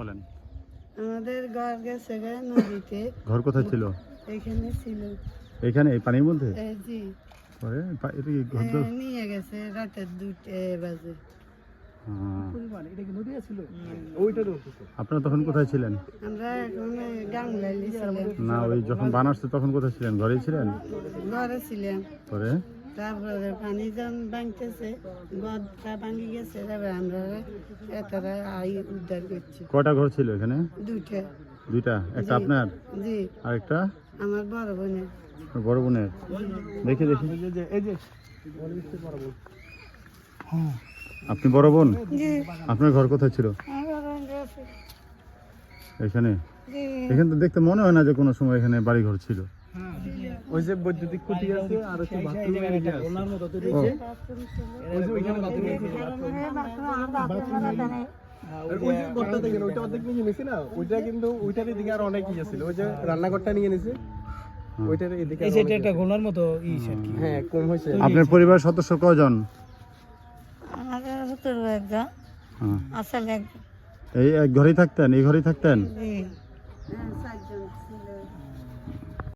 বলেন। আমাদের ঘর গেছে নদীতে। ঘর কোথায় ছিল? এখানে ছিল। এখানে এই পানির মধ্যে? জি। পরে এটা কি ঘর দর? নিয়ে গেছে রাতের 2টা বাজে। আপনারা তখন কোথায় ছিলেন? আমরা এখন গাংলাইলি ছিলাম। না, ওই যখন বান আসছে তখন কোথায় ছিলেন? ঘরেই ছিলেন? ঘরে ছিলাম। পরে তারপরে পানি যখন ভাঙতেছে, গদটা ভাঙি গেছে, তারপরে আমরা এতটা উদ্ধার করছি। কয়টা ঘর ছিল এখানে? 2টা। দুইটা? একটা জি। আপনার জি। আরেকটা আমার বড় বোনের। বড় বোনের? দেখি দেখি। আপনি বড় বোন? জি। আপনার ঘর কোথায় ছিল? এখানে? এখানে তো দেখতে মনে হয় না যে কোনো সময় এখানে বাড়ি ঘর ছিল। ওই যে বৈদ্যুতিক খুঁটি আছে আর হচ্ছে বাথরুমের এরিয়া আছে। ও, ওই যে ওইখানে বাথরুম আছে। আর ওই যে ঘরটা দেখেন, ওইটা অর্ধেক নিয়ে নিছি না, ওইটা কিন্তু ওইটার এদিকে আর অনেক ইয়ে ছিল। ওই যে রান্নাঘরটা নিয়ে নিছে, ওইটার এদিকে এই সেটা একটা গোলার মতো হ্যাঁ কম হয়েছে। আপনার পরিবার সদস্য কয়জন? আমাদের হতো একজন, হ্যাঁ। আসলে একজন। এই এক ঘরেই থাকতেন? এই ঘরেই থাকতেন? জি।